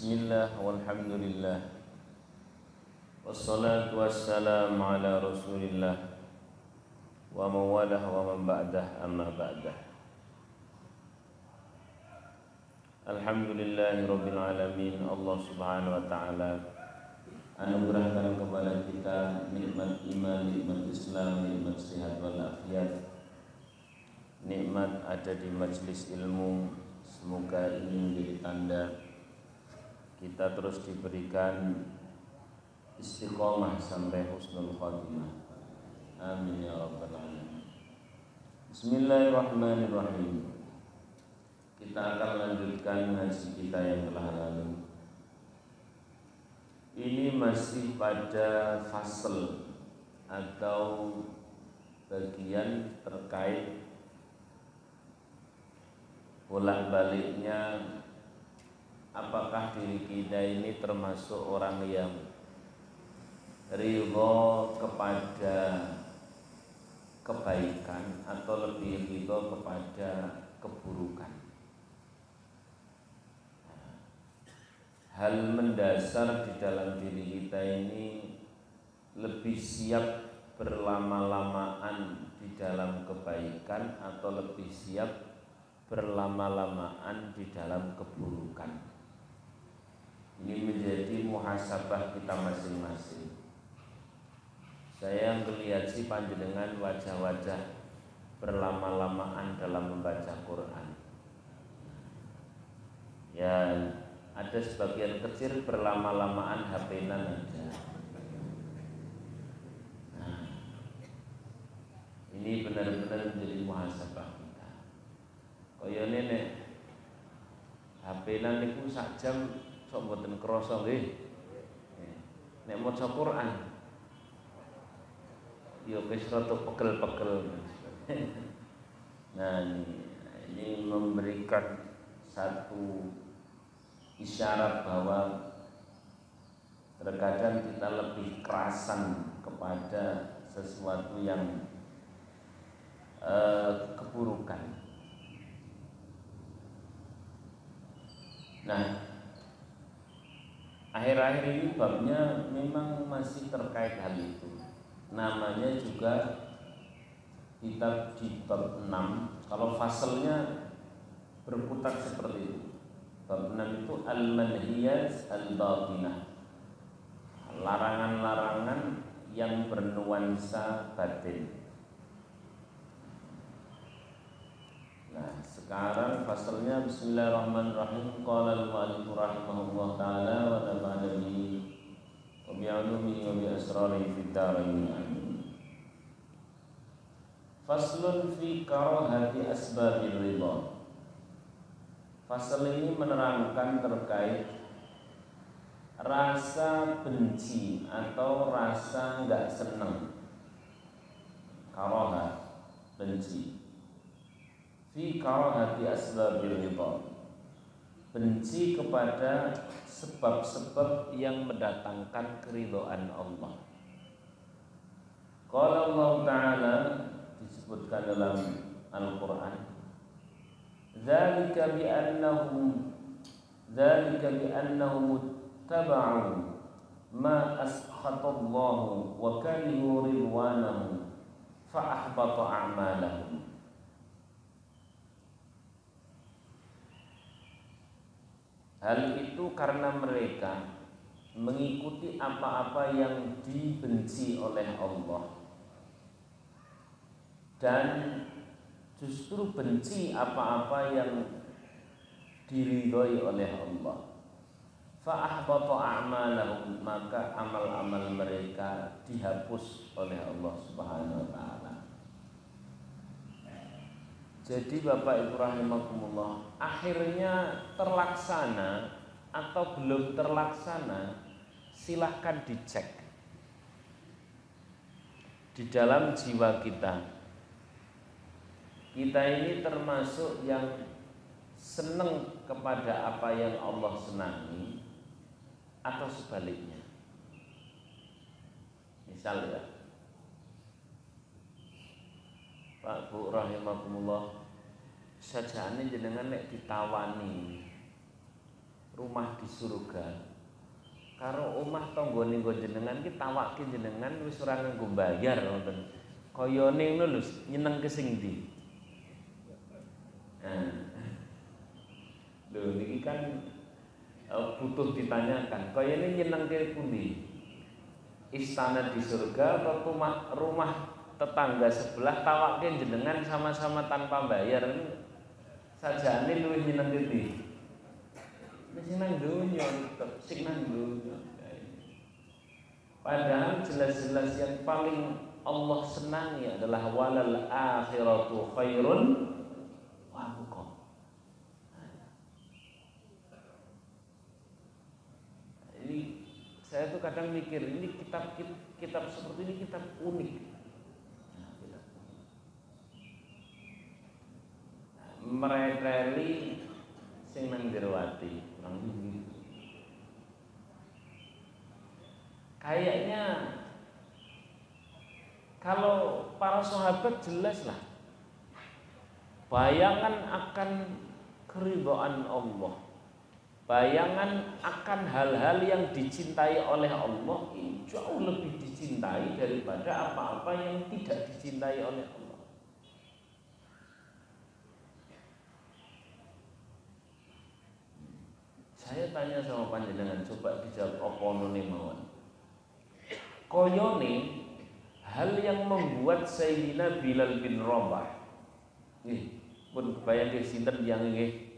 Bismillah walhamdulillah wassalatu wassalamu ala rasulillah wa mawalah wa man ba'dah amma ba'dah. Alhamdulillahi rabbil alamin. Allah subhanahu wa ta'ala anugerahkan kepada kita nikmat iman, nikmat Islam, nikmat sehat walafiat, nikmat ada di majlis ilmu. Semoga ini menjadi tanda kita terus diberikan istiqomah sampai husnul khatimah. Amin ya rabbal alamin. Bismillahirrahmanirrahim. Kita akan lanjutkan ngaji kita yang telah lalu. Ini masih pada fasal atau bagian terkait bolak-baliknya apakah diri kita ini termasuk orang yang ridho kepada kebaikan atau lebih ridho kepada keburukan. Hal mendasar di dalam diri kita ini lebih siap berlama-lamaan di dalam kebaikan atau lebih siap berlama-lamaan di dalam keburukan. Ini menjadi muhasabah kita masing-masing. Saya melihat si panjenengan wajah-wajah berlama-lamaan dalam membaca Quran. Ya, ada sebagian kecil berlama-lamaan HP-nan aja. Nah, ini benar-benar menjadi muhasabah kita. Kaya nek HP-nan niku sak jam sok mboten krasa nggih. Nek maca Quran ya wis rada pegel-pegel. Nah, ini memberikan satu isyarat bahwa terkadang kita lebih kerasan kepada sesuatu yang keburukan. Nah, akhir-akhir ini babnya memang masih terkait hal itu. Namanya juga kitab di bab 6. Kalau fasalnya berputar seperti itu. Bab 6 itu al-manhiyat al-batinah, larangan-larangan yang bernuansa batin. Nah, sekarang fasalnya bismillahirrahmanirrahim. Qala al-mu'allif rahimahullah ta'ala wa nafa'ana bihi wa bi'ulumihi wa bi'asrarihi fid dharain. Faslun fi karahati asbabir ridha. Fasal ini menerangkan terkait rasa benci atau rasa enggak senang. Karahah, benci. Fi karahati asbabir ridha, benci kepada sebab-sebab yang mendatangkan keridhaan Allah. Qala Allah Ta'ala, disebutkan dalam Al-Quran, Dzalika bi'annahum ittaba'u ma askhatallahu wa karihu ridwanahu fa ahbata a'malahum. Hal itu karena mereka mengikuti apa-apa yang dibenci oleh Allah dan justru benci apa-apa yang diridhoi oleh Allah. Fa ahbata a'malahum, maka amal-amal mereka dihapus oleh Allah Subhanahu wa taala. Jadi Bapak Ibu rahimakumullah, akhirnya terlaksana atau belum terlaksana silahkan dicek di dalam jiwa kita. Kita ini termasuk yang senang kepada apa yang Allah senangi atau sebaliknya. Misal ya, Pak Bu rahimakumullah, sajane jenengan nek ditawani rumah di surga karo omah tanggane nggo jenengan ki tawake jenengan wis ora nganggo bayar ngoten. Kayane ngono lho, nyenengke sing ndi? Lho niki kan butuh ditanyakan. Kayane nyenengke pundi? Istana di surga atau rumah tetangga sebelah tawake jenengan sama-sama tanpa bayar? Sajane luwih nyenengke ndi? Sing nang donya, sing nang donya. Padahal jelas-jelas yang paling Allah senangi adalah walal akhiratu khairun wa abqa. Ini saya tuh kadang mikir, ini kitab seperti ini kitab unik. Mereteli sing nang dirwati. Kayaknya kalau para sahabat jelas lah bayangan akan keridhaan Allah, bayangan akan hal-hal yang dicintai oleh Allah ini jauh lebih dicintai daripada apa-apa yang tidak dicintai oleh Allah. Saya tanya sama panjenengan, coba dijawab apa nune mawon. Koyone hal yang membuat Sayyidina Bilal bin Rabah pun kebayang ke sinten yang nggih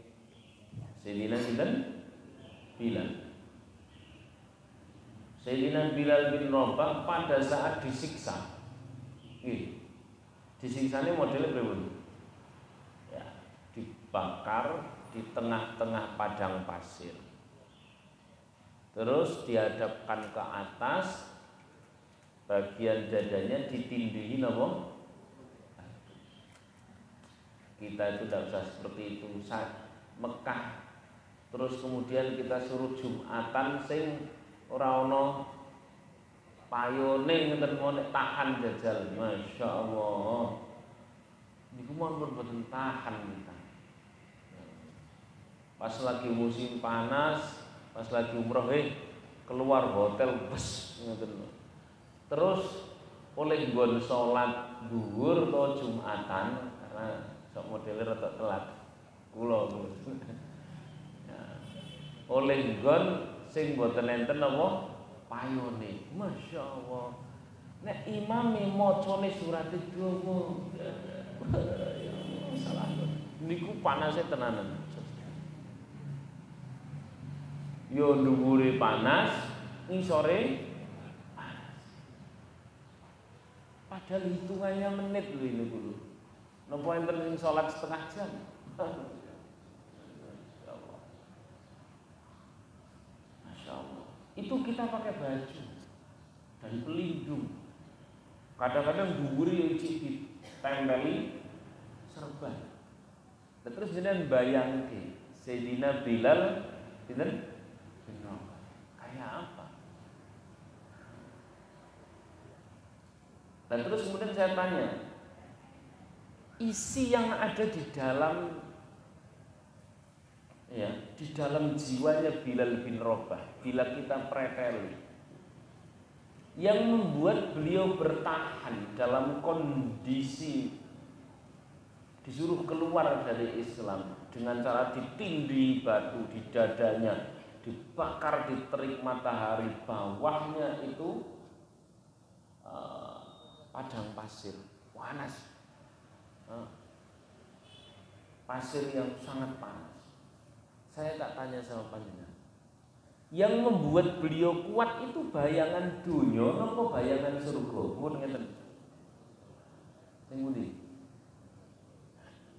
Sayyidina sinten Bilal. Sayyidina Bilal bin Rabah pada saat disiksa. Disiksane modele pripun? Ya, dibakar di tengah-tengah padang pasir. Terus dihadapkan ke atas, bagian dadanya ditindihi apa? Kita itu tidak usah seperti itu, Mekah. Terus kemudian kita suruh Jumatan sing ora ana payone ngeten nek tahan jajal. Masya Allah. Niku mon mboten tahan kita. Pas lagi musim panas, pas lagi umroh keluar hotel bes ngoten. Terus oleh nggon salat zuhur atau Jumatan karena sok modele rada telat. Kula ya. Oleh nggon sing mboten enten apa payone. Masya Allah. Nek imame macane surat itu salah. Niku panase tenanan. Yo dhuwure panas, ngisore panas. Padahal hitungannya menit lho ini dulu. Napa enten salat setengah jam? Masya Allah. Itu kita pakai baju dan pelindung. Kadang-kadang dhuwure yo cicit tempeli serban. Terus jenengan bayangke Sayyidina Bilal pinten? Kayak apa? Dan terus kemudian saya tanya, isi yang ada di dalam jiwanya Bilal bin Rabah bila kita preteli, yang membuat beliau bertahan dalam kondisi disuruh keluar dari Islam dengan cara ditindih batu di dadanya, dibakar di terik matahari, bawahnya itu padang pasir panas, pasir yang sangat panas. Saya tak tanya sama panjenengan, yang membuat beliau kuat itu bayangan dunia apa bayangan surga? Mun ngeten. Sing pundi?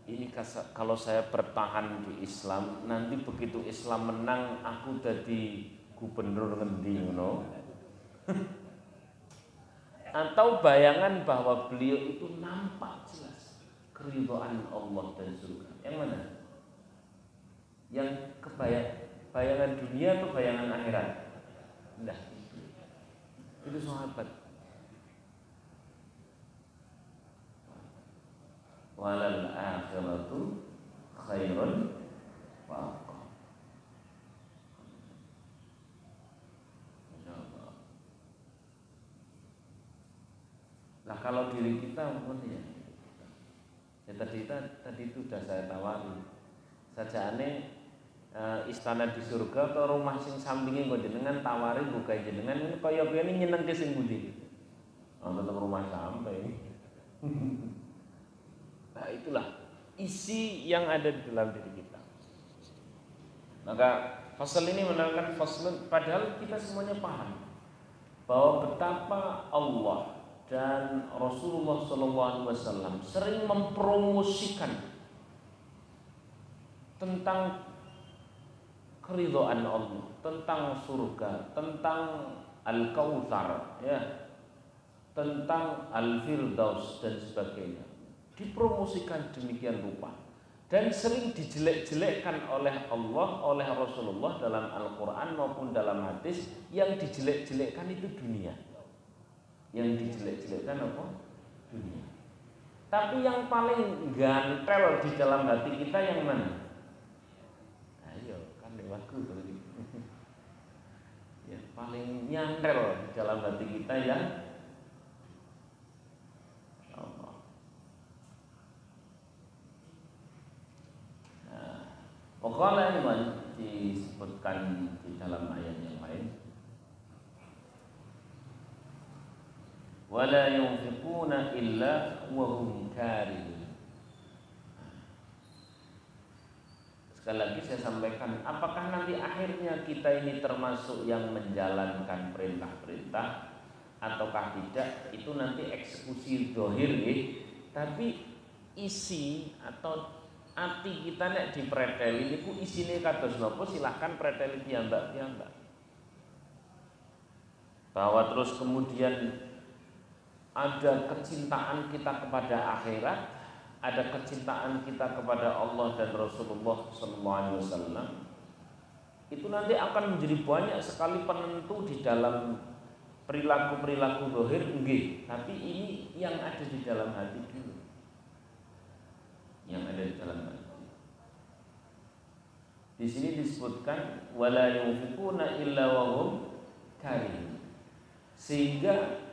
Ini kalau saya bertahan di Islam, nanti begitu Islam menang, aku jadi gubernur ngendi ngono. Atau bayangan bahwa beliau itu nampak jelas keridhaan Allah dan surga. Yang mana? Yang bayangan dunia atau bayangan akhirat? Nah, itu sahabat. Walal akhiratu khairun wa abqa. Nah, kalau diri kita ya tadi itu sudah saya tawari. Sajane istana di surga atau rumah sing sampinge kok jenengan tawari buka jenengan ini kaya kene nyenengke sing pundi. Oh, tetap rumah sampai. Nah, itulah isi yang ada di dalam diri kita. Maka fasal ini menerangkan fasal, padahal kita semuanya paham bahwa betapa Allah dan Rasulullah SAW sering mempromosikan tentang keridhaan Allah, tentang surga, tentang Al-Kautsar, ya, tentang Al-Firdaus dan sebagainya. Dipromosikan demikian rupa dan sering dijelek-jelekkan oleh Allah, oleh Rasulullah dalam Al-Quran maupun dalam hadis. Yang dijelek-jelekkan itu dunia. Yang dijelek-jelekkan apa? Dunia. Tapi yang paling gantel di dalam hati kita yang mana? Ayo, kan lewatku tadi. Ya, paling nyantel di dalam hati kita yang Qala iman disebutkan di dalam ayat yang lain. Wala yunfiquna illa wa hum karihun. Sekali lagi saya sampaikan, apakah nanti akhirnya kita ini termasuk yang menjalankan perintah-perintah ataukah tidak, itu nanti eksekusi zahir ya. Tapi isi atau ati kita nek dipreteli niku isine kados napa, silahkan preteli piyambak-piyambak. Bahwa terus kemudian ada kecintaan kita kepada akhirat, ada kecintaan kita kepada Allah dan Rasulullah SAW, itu nanti akan menjadi banyak sekali penentu di dalam perilaku-perilaku zahir nggih, tapi ini yang ada di dalam hati dulu. Yang ada di dalam hati. Di sini disebutkan wala yunfiquna illa wa hum karihun. Sehingga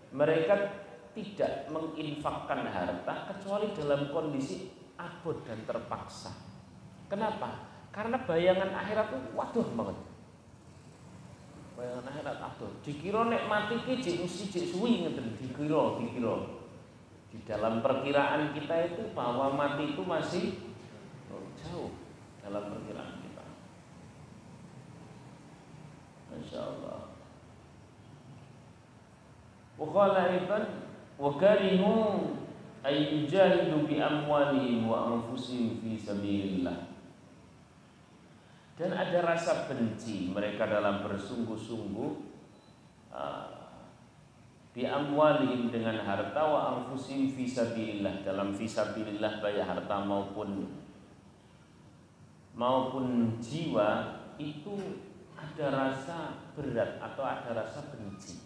mereka tidak menginfakkan harta kecuali dalam kondisi abot dan terpaksa. Kenapa? Karena bayangan akhirat itu waduh banget. Bayangan akhirat aduh. Dikira nek mati ki jek suwi ngeten, dikira. Di dalam perkiraan kita itu bahwa mati itu masih jauh dalam perkiraan kita. Masya Allah. Wa qala aidan wa karihu ay yujahidu bi amwalihim wa anfusihim fi sabilillah. Dan ada rasa benci mereka dalam bersungguh-sungguh bi amwalihim dengan harta wa anfusihim fi sabilillah, dalam fi sabilillah baik harta maupun jiwa, itu ada rasa berat atau ada rasa benci.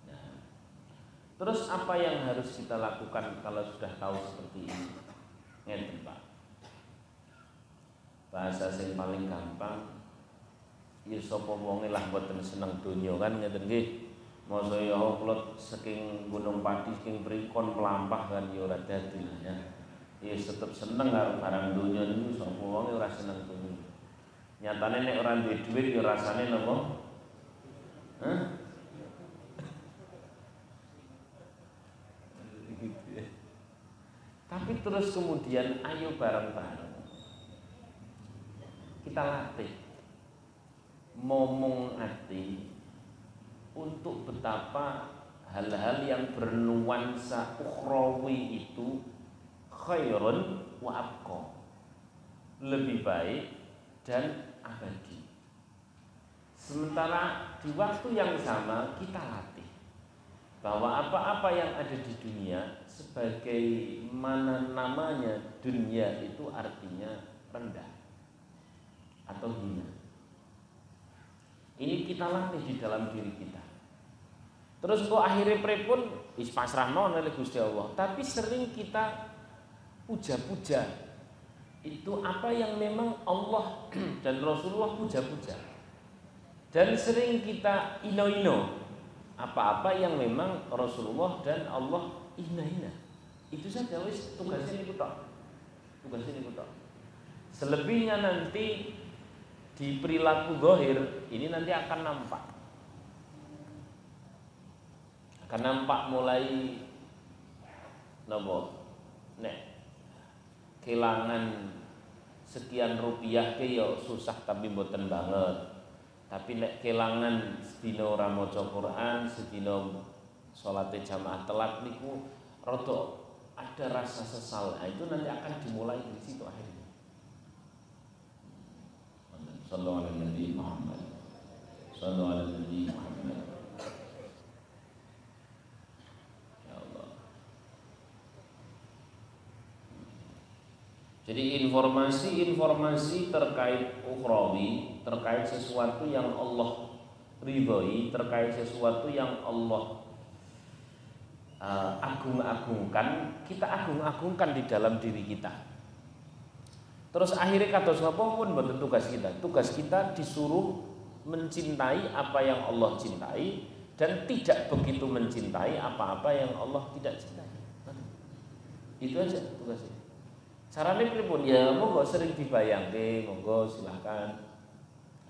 Nah, terus apa yang harus kita lakukan kalau sudah tahu seperti ini? Ngeten Pak, bahasa sing paling gampang, ya sapa wonge lah mboten seneng donya kan ngeten nggih. Masa ya kula saking Gunung Pati saking prikon mlampah kan ya ora dadi ya. Ya tetep seneng karo barang donya niku, sapa wong ora seneng donya. Nyatane nek ora duwe dhuwit ya rasane napa? Hah? Tapi terus kemudian ayo bareng-bareng kita latih momong ati untuk betapa hal-hal yang bernuansa ukhrawi itu khairun wa abqa, lebih baik dan abadi. Sementara di waktu yang sama kita latih bahwa apa-apa yang ada di dunia, sebagai mana namanya, dunia itu artinya rendah atau hina. Ini kita latih di dalam diri kita. Terus kok akhirnya pripun wis pasrahno oleh Gusti Allah. Tapi sering kita puja-puja itu apa yang memang Allah dan Rasulullah puja-puja. Dan sering kita ino-ino apa-apa yang memang Rasulullah dan Allah hina-hina. Itu saja wis tugasnya niku tok. Tugasnya niku tok. Selebihnya nanti di perilaku zahir ini nanti akan nampak. Akan nampak mulai napa? Nek kelangan sekian rupiah ke ya susah tapi mboten banget. Tapi nek kelangan sedina ora maca Quran, sedina salate jamaah telat niku rada ada rasa sesal. Nah, itu nanti akan dimulai dari situ akhirnya. Sallallahu alaihi Muhammad. Sallallahu alaihi Muhammad. Ya Allah. Jadi informasi terkait ukhrawi, terkait sesuatu yang Allah ridhoi, terkait sesuatu yang Allah agung-agungkan, kita agung-agungkan di dalam diri kita. Terus akhirnya kados napa pun mboten tugas kita. Tugas kita disuruh mencintai apa yang Allah cintai dan tidak begitu mencintai apa-apa yang Allah tidak cintai. Itu aja tugasnya. Carane pripun? Ya monggo sering dibayangke, monggo silahkan.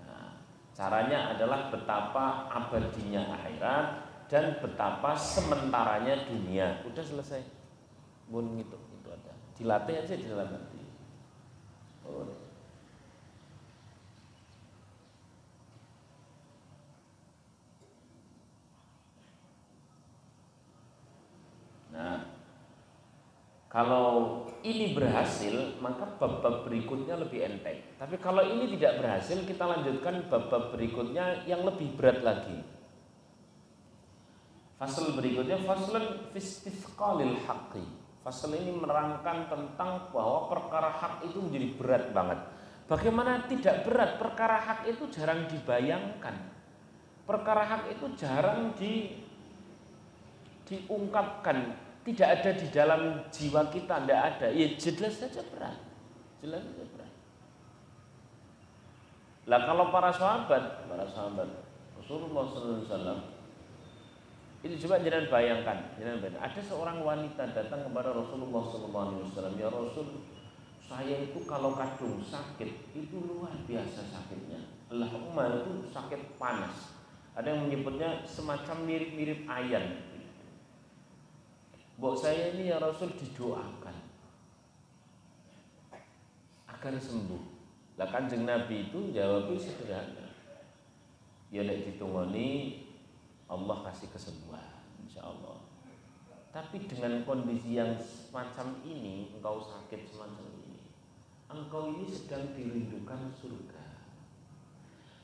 Nah, caranya adalah betapa abadinya akhirat dan betapa sementaranya dunia. Udah selesai. Mun gitu, itu ada. Dilatih aja di dalam hati. Oh. Nah, kalau ini berhasil, maka bab-bab berikutnya lebih enteng. Tapi kalau ini tidak berhasil, kita lanjutkan bab-bab berikutnya yang lebih berat lagi. Fasal berikutnya, faslun fistifqalil haqqi. Fasal ini menerangkan tentang bahwa perkara hak itu menjadi berat banget. Bagaimana tidak berat? Perkara hak itu jarang dibayangkan. Perkara hak itu jarang diungkapkan. Tidak ada di dalam jiwa kita, tidak ada. Ya jelas saja berat. Jelas saja berat. Lah kalau para sahabat Rasulullah SAW itu coba jangan bayangkan, ada seorang wanita datang kepada Rasulullah SAW. Ya Rasul, saya itu kalau kadung sakit itu luar biasa sakitnya. Allahumma itu sakit panas. Ada yang menyebutnya semacam mirip-mirip ayan. Mbok saya ini ya Rasul didoakan agar sembuh. Lah Kanjeng Nabi itu jawabnya sederhana. Ya nek ditungoni Allah kasih kesembuhan insyaallah. Tapi dengan kondisi yang semacam ini, engkau sakit semacam ini, engkau ini sedang dirindukan surga.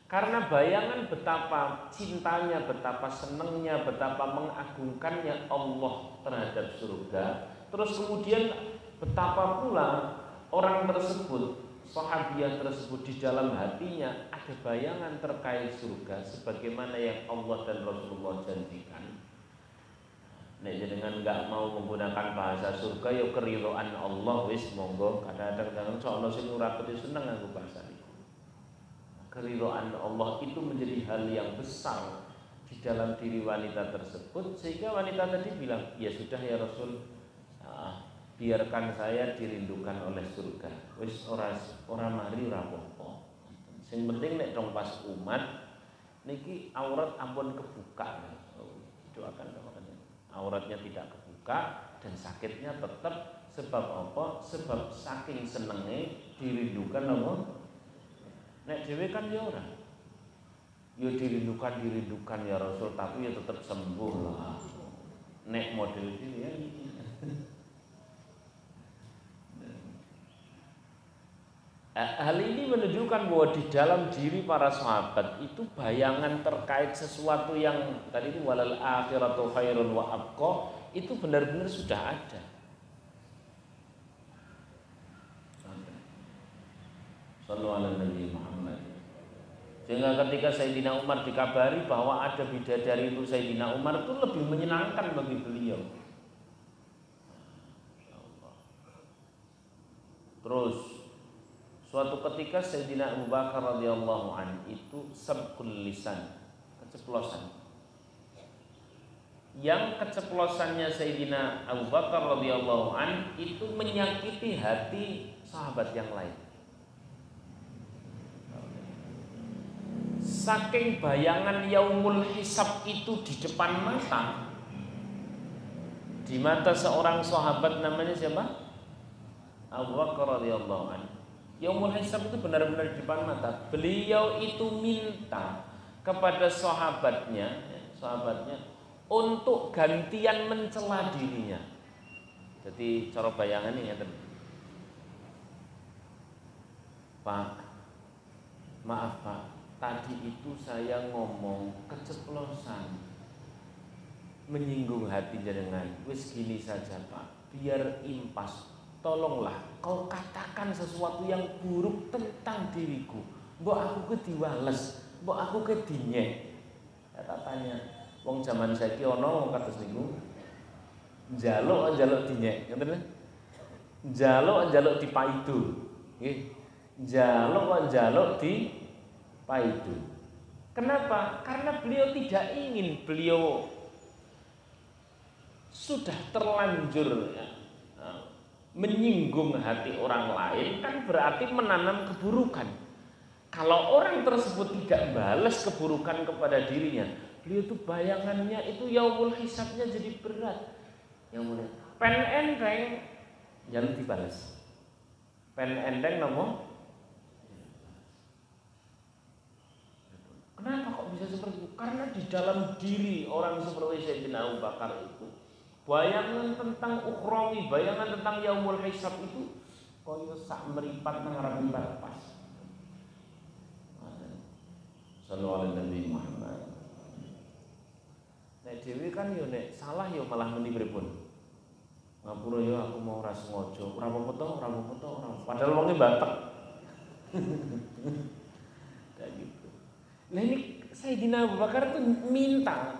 Karena bayangan betapa cintanya, betapa senangnya, betapa mengagungkannya Allah terhadap surga. Terus kemudian betapa pula orang tersebut, sahabiah tersebut di dalam hatinya ada bayangan terkait surga sebagaimana yang Allah dan Rasulullah janjikan. Nek jenengan enggak mau menggunakan bahasa surga ya keridhaan Allah wis monggo. Kadang-kadang sono sing ora pati seneng aku bahasa niku. Keridhaan Allah itu menjadi hal yang besar di dalam diri wanita tersebut sehingga wanita tadi bilang, "Ya sudah ya Rasul, biarkan saya dirindukan oleh surga. Wis ora mari ora apa-apa. Sing penting nek dong pas umat niki aurat ampun kebuka." Doakan auratnya tidak kebuka dan sakitnya tetap sebab apa? Sebab saking senenge dirindukan apa? Nek dhewe kan ya ora. Ya dirindukan ya Rasul tapi ya tetap sembuh lah. Nek model iki ya Hal ini menunjukkan bahwa di dalam diri para sahabat itu bayangan terkait sesuatu yang tadi itu walal akhiratu khairun wa abqa itu benar-benar sudah ada. Sallallahu alaihi Nabi Muhammad. Sehingga ketika Sayyidina Umar dikabari bahwa ada bidadari itu Sayyidina Umar itu lebih menyenangkan bagi beliau. Terus suatu ketika Sayyidina Abu Bakar radhiyallahu an itu sabqul lisan, keceplosan. Yang keceplosannya Sayyidina Abu Bakar radhiyallahu an itu menyakiti hati sahabat yang lain. Saking bayangan yaumul hisab itu di depan mata, di mata seorang sahabat namanya siapa? Abu Bakar radhiyallahu anhu. Yaumul hisab itu benar-benar di depan mata. Beliau itu minta kepada sahabatnya untuk gantian mencela dirinya. Jadi cara bayangan ini ya, Pak, maaf Pak, tadi itu saya ngomong keceplosan, menyinggung hati jenengan. Wis gini saja Pak, biar impas. Tolonglah kau katakan sesuatu yang buruk tentang diriku. Mbok aku ke diwales, mbok aku ke dinyek. Kata tanya, wong zaman saiki ana wong kados niku. Njaluk dinyek, ngoten lho. Njaluk dipaidu. Nggih. Njaluk dipaidu. Kenapa? Karena beliau tidak ingin, beliau sudah terlanjur menyinggung hati orang lain, kan berarti menanam keburukan. Kalau orang tersebut tidak balas keburukan kepada dirinya, beliau itu bayangannya itu yaumul hisabnya jadi berat. Yang mulia, pen enteng jangan dibalas. Pen enteng nomo. Kenapa kok bisa seperti itu? Karena di dalam diri orang seperti Sayyidina Abu Bakar itu bayangan tentang ukhrawi, bayangan tentang yaumul hisab itu kaya sak meripat nang arep mripat pas. Sallallahu alaihi Muhammad. Nek dhewe kan yo nek salah yo malah muni pripun? Ngapura yo aku mau ora sengaja, ora apa-apa to. Padahal wonge batek. Kayak gitu. Nah ini Sayyidina Abu Bakar tuh minta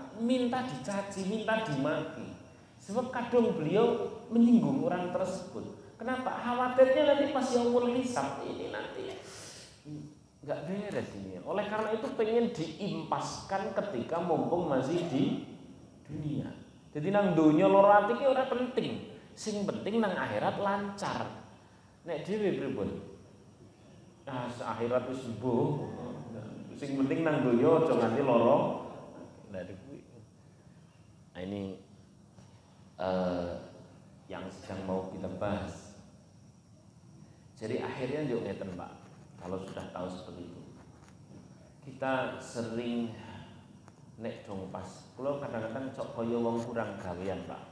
dicaci, minta dimaki. Sebab kadang beliau menyinggung orang tersebut. Kenapa? Khawatirnya nanti pas yaumul hisab ini nanti nggak beres ini. Oleh karena itu pengen diimpaskan ketika mumpung masih di dunia. Jadi nang dunia loro ati ki ora penting. Sing penting nang akhirat lancar. Nek dhewe pripun? Nah, akhirat wis mbuh. Sing penting nang dunia aja nganti loro. Nah ini yang sedang mau kita bahas. Jadi akhirnya juga ngeten Pak, kalau sudah tahu seperti itu, kita sering nek dong pas. Kalau kadang-kadang cok kaya wong kurang gawean Pak.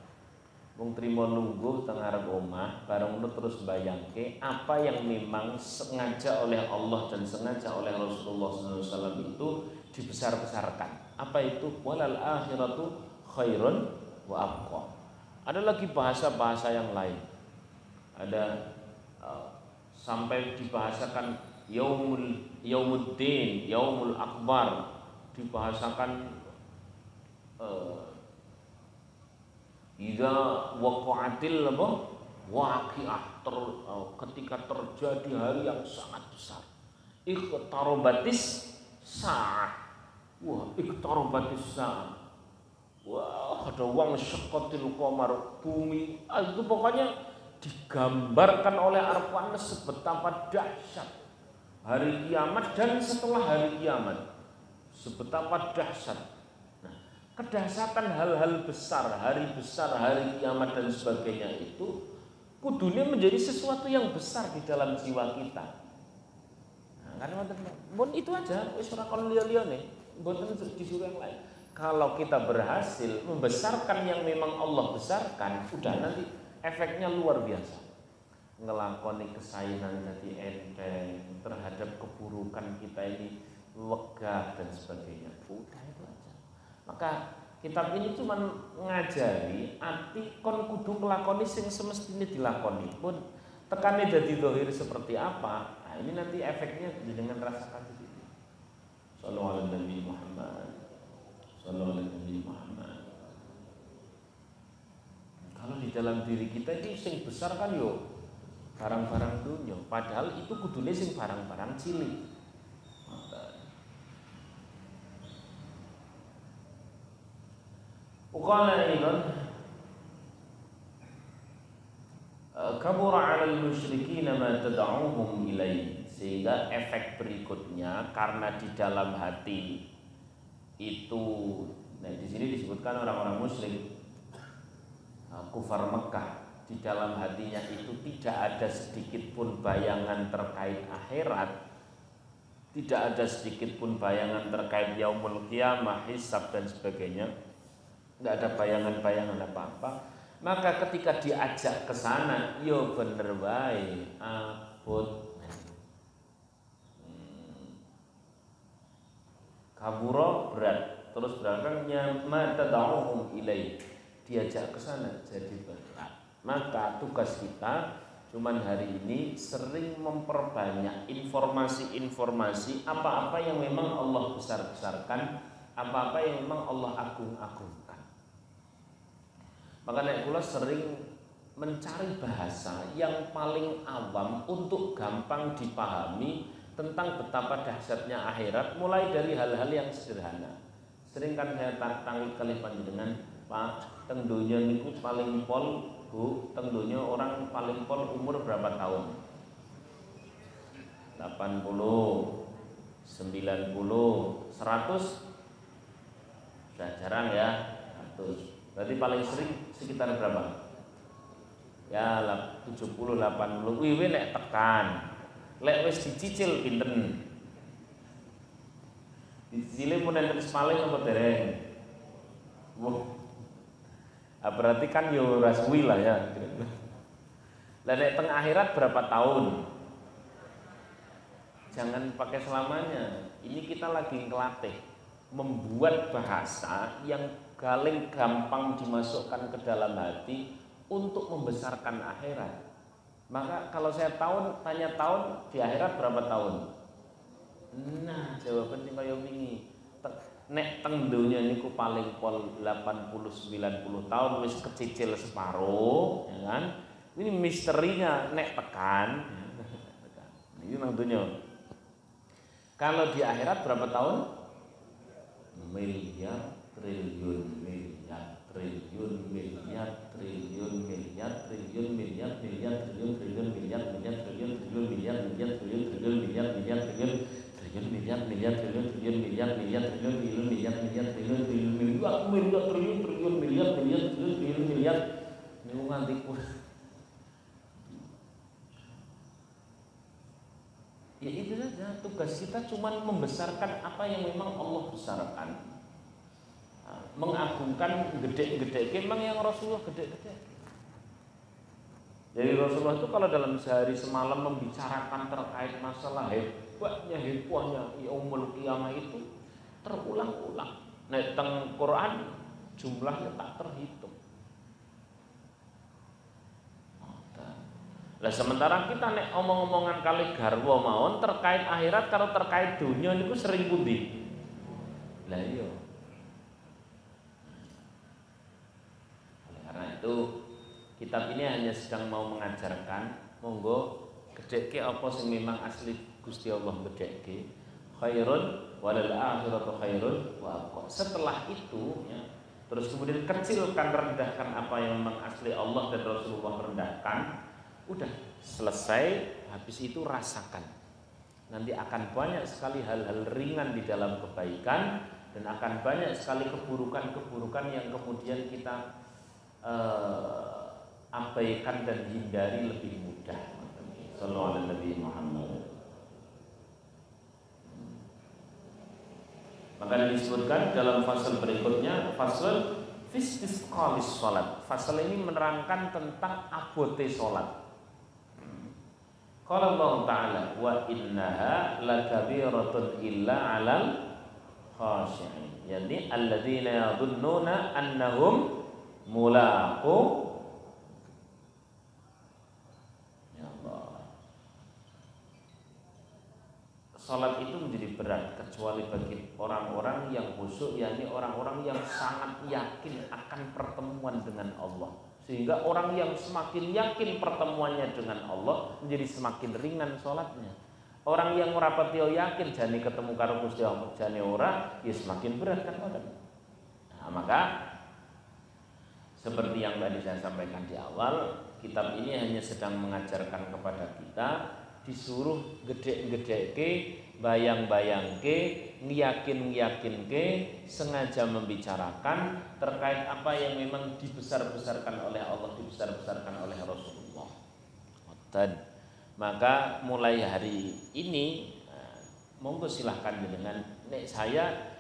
Wong trimo nunggu teng arep omah, bareng ngono terus bayangke apa yang memang sengaja oleh Allah dan sengaja oleh Rasulullah SAW itu dibesar-besarkan. Apa itu? Walal akhiratu khairun wa abqa. Ada lagi bahasa-bahasa yang lain. Ada sampai dibahasakan yaumuddin, yaumul akbar, dibahasakan idza waqa'atil waqi'ah, ketika terjadi hari yang sangat besar. Iqtarabatis sa'ah. Wah, iqtarabatis sa'ah. Wah, ada wang syaqatil qamar, bumi itu pokoknya digambarkan oleh Ar-Rahman betapa dahsyat hari kiamat dan setelah hari kiamat, sebetapa dahsyat. Nah, kedahsyatan hal-hal besar, hari kiamat dan sebagainya itu kudunya menjadi sesuatu yang besar di dalam jiwa kita. Nah, karena itu aja, wis ora kon liya-liyane, mboten disuruh yang lain. Kalau kita berhasil membesarkan yang memang Allah besarkan, udah nanti efeknya luar biasa. ngelakoni kesayangan dadi enteng, terhadap keburukan kita ini lega dan sebagainya. Udah itu aja. Maka kitab ini cuma ngajari arti kon kudu nglakoni sing semestinya dilakoni. Pun tekane dadi zahir seperti apa? Nah, ini nanti efeknya dengan rasakan sendiri. Sallallahu alaihi Nabi Muhammad. Sallallahu alaihi Nabi Muhammad. Kalau di dalam diri kita ini sing besar kan yo barang-barang dunia, padahal itu kudune sing barang-barang cilik. Uqala aidan kabura 'alal musyrikin ma tad'uhum ilaihi, sehingga efek berikutnya karena di dalam hati itu, nah di sini disebutkan orang-orang musyrik kufar Mekah, di dalam hatinya itu tidak ada sedikit pun bayangan terkait akhirat, tidak ada sedikit pun bayangan terkait yaumul qiyamah, hisab dan sebagainya, tidak ada bayangan-bayangan apa-apa. Maka ketika diajak ke sana, yo bener wae abot kaburo berat, terus berangkatnya matadauhum ilai, diajak ke sana jadi berat. Maka tugas kita cuman hari ini sering memperbanyak informasi-informasi apa-apa yang memang Allah besar-besarkan, apa-apa yang memang Allah agung-agungkan. Maka nek kula sering mencari bahasa yang paling awam untuk gampang dipahami tentang betapa dahsyatnya akhirat, mulai dari hal-hal yang sederhana. Sering kan saya tangi kali panjenengan, Pak, teng donya niku paling pol, Bu, teng donya orang paling pol umur berapa tahun? 80, 90, 100? Sudah jarang ya, 100. Berarti paling sering sekitar berapa? Ya 70, 80. Wiwi nek tekan. Lek wis dicicil pinten? Dicicile pun enten paling apa dereng? Wah. Berarti kan yo ora suwi lah ya. Lah nek teng akhirat berapa tahun? Jangan pakai selamanya. Ini kita lagi ngelatih membuat bahasa yang paling gampang dimasukkan ke dalam hati untuk membesarkan akhirat. Maka kalau saya tanya tahun, di akhirat berapa tahun? Nah, jawaban sing kaya wingi. Nek teng donya niku paling pol 80-90 tahun wis kecicil separuh, ya kan? Ini misterinya nek tekan. Ini nang donya. Kalau di akhirat berapa tahun? Miliar, triliun, miliar, triliun, miliar, triliun, miliar, triliun, miliar, miliar, triliun, triliun, miliar, miliar, triliun, triliun, miliar, miliar, triliun, triliun, miliar, miliar, triliun, triliun, miliar, miliar, triliun, triliun, miliar, miliar, triliun, triliun, miliar, miliar, triliun, triliun, miliar, miliar, triliun, triliun, miliar, miliar, triliun, triliun, miliar. Niku nganti ya itu saja, tugas kita cuma membesarkan apa yang memang Allah besarkan, mengagungkan gede-gede. Memang yang Rasulullah gede-gede. Jadi Rasulullah itu kalau dalam sehari semalam membicarakan terkait masalah hebatnya, hebohnya yaumul qiyamah itu terulang-ulang. Nah, teng Quran jumlahnya tak terhitung. Lah sementara kita nek omong-omongan kali garwa mawon terkait akhirat karo terkait dunia niku sering pundi. Lah iya. Oleh karena itu kitab ini hanya sedang mau mengajarkan, monggo gedhekke apa sing memang asli Gusti Allah gedhekke. Khairun walal akhiratu khairun wa abqa. Setelah itu ya, terus kemudian kecilkan, rendahkan apa yang memang asli Allah dan Rasulullah rendahkan. Udah selesai, habis itu rasakan. Nanti akan banyak sekali hal-hal ringan di dalam kebaikan, dan akan banyak sekali keburukan-keburukan yang kemudian kita abaikan dan hindari lebih mudah. Sallallahu alaihi Muhammad. Maka disebutkan dalam fasal berikutnya, fasal fistisqalis salat. Fasal ini menerangkan tentang abote salat. Qala Allah Ta'ala wa innaha lakabiratun illa 'alal khashi'in. Yani alladzina yadhunnuna annahum mulaqu ya Allah. Salat itu menjadi berat kecuali bagi orang-orang yang khusyuk, yakni orang-orang yang sangat yakin akan pertemuan dengan Allah. Sehingga orang yang semakin yakin pertemuannya dengan Allah menjadi semakin ringan sholatnya. Orang yang rapati yakin jane ketemu karo Gusti Allah jane ora, ya semakin berat kan. Nah, maka seperti yang tadi saya sampaikan di awal, kitab ini hanya sedang mengajarkan kepada kita disuruh gedek-gedeke, bayang-bayangke, ngiyakin-ngiyakinke, sengaja membicarakan terkait apa yang memang dibesar-besarkan oleh Allah, dibesar-besarkan oleh Rasulullah. Dan maka mulai hari ini monggo silahkan dengan nek saya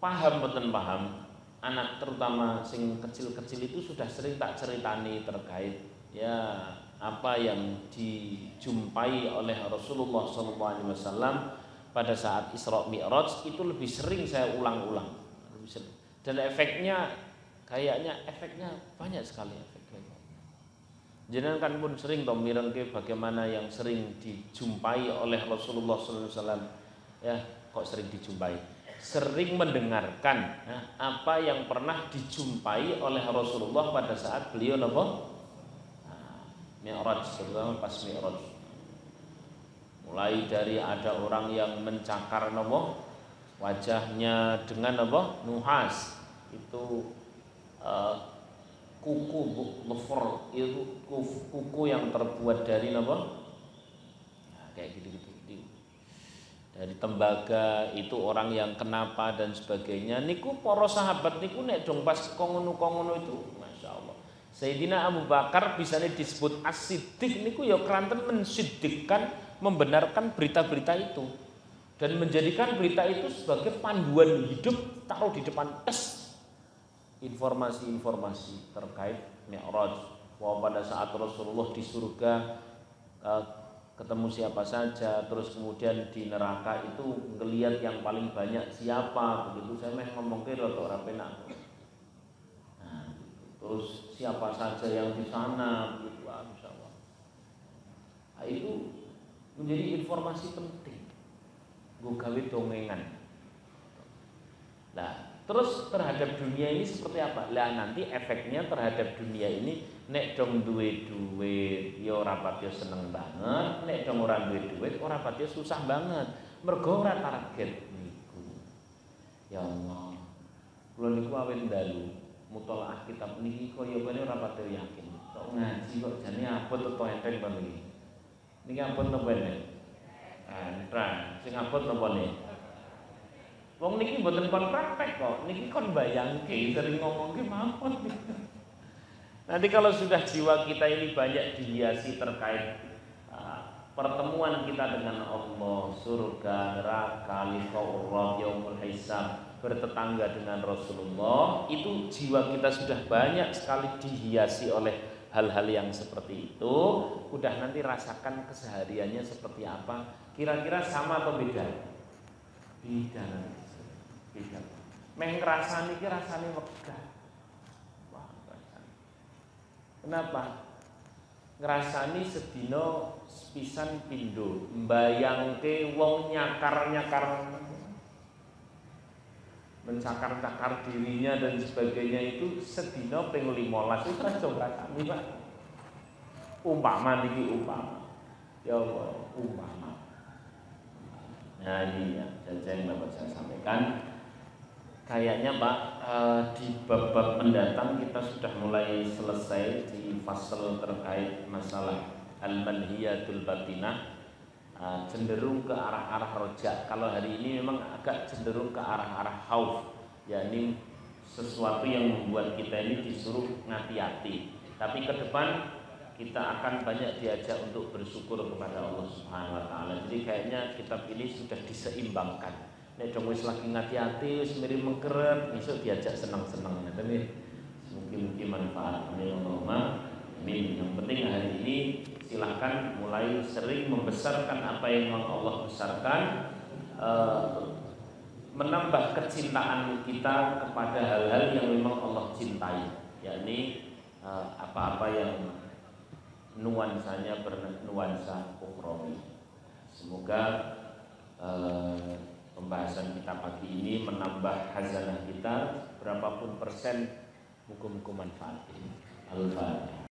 paham boten paham, anak terutama sing kecil-kecil itu sudah sering tak ceritani terkait ya apa yang dijumpai oleh Rasulullah SAW pada saat Isra Mi'raj itu lebih sering saya ulang-ulang. Dan efeknya kayaknya banyak sekali efeknya. Jenengan kan pun sering toh mirengke bagaimana yang sering dijumpai oleh Rasulullah SAW. Ya, kok sering dijumpai? Sering mendengarkan apa yang pernah dijumpai oleh Rasulullah pada saat beliau napa? Mi'raj, terutama pas Mi'raj. Mulai dari ada orang yang mencakar napa? Wajahnya dengan napa? Nuhas. Itu kuku lever, itu kuku yang terbuat dari napa? Nah, kayak gitu-gitu. Dari tembaga, itu orang yang kenapa dan sebagainya. Niku para sahabat niku nek dong pas kongono-kongono itu, Masya Allah. Sayyidina Abu Bakar bisanya disebut as-siddiq niku ya keranten mensiddiqkan, membenarkan berita-berita itu dan menjadikan berita itu sebagai panduan hidup, taruh di depan tes informasi-informasi terkait Mi'raj, bahwa pada saat Rasulullah di surga ketemu siapa saja, terus kemudian di neraka itu ngelihat yang paling banyak siapa, begitu saya ngomong ke rada ora penak. Nah, terus siapa saja yang di sana, begitu insyaallah. Nah, itu menjadi informasi penting. Gue gawe dongengan. Nah, terus terhadap dunia ini seperti apa? Lah nanti efeknya terhadap dunia ini, nek dong duwe duit ya ora pati seneng banget, nek dong ora duwe duit ora pati susah banget. Mergo ora target niku. Ya Allah. Kula niku awet dalu mutalaah kitab niki kaya bane ora pati yakin. Tok ngaji kok jane abot utawa enteng to niki. Niki ampun napa nek? Enteng. Sing abot napa nek? Wong niki mboten kon praktek kok, niki kon bayangke, sering ngomongke mawon. Nanti kalau sudah jiwa kita ini banyak dihiasi terkait pertemuan kita dengan Allah, surga, neraka, liqa'ullah, yaumul hisab, bertetangga dengan Rasulullah, itu jiwa kita sudah banyak sekali dihiasi oleh hal-hal yang seperti itu. Udah nanti rasakan kesehariannya seperti apa, kira-kira sama atau beda? Beda. Meh ngrasani iki rasane wegah. Wah, rasane. Kenapa? Ngrasani sedina sepisan pindho, mbayangke wong nyakar-nyakar, mencakar-cakar dirinya dan sebagainya itu sedina ping 15 itu kan ngrasani, Pak. Umpama niki umpama. Ya Allah, umpama. Nah, ini ya, yang dapat saya sampaikan. Kayaknya Pak, di bab-bab mendatang kita sudah mulai selesai di fasal terkait masalah al-manhiyatul batinah, cenderung ke arah-arah rojak. Kalau hari ini memang agak cenderung ke arah-arah khauf, yakni sesuatu yang membuat kita ini disuruh ngati-hati. Tapi ke depan kita akan banyak diajak untuk bersyukur kepada Allah Subhanahu wa taala. Jadi kayaknya kitab ini sudah diseimbangkan. Nek dong wis lagi ngati-hati, wis miri mengkeret, besok diajak senang-senang. Mungkin manfaat. Amin. Yang penting hari ini silahkan mulai sering membesarkan apa yang memang Allah besarkan, menambah kecintaan kita kepada hal-hal yang memang Allah cintai, yakni apa-apa yang nuansanya bernuansa ukhrawi. Semoga pembahasan kita pagi ini menambah hazanah kita berapapun persen, muga-muga manfaat. Al-Fatihah.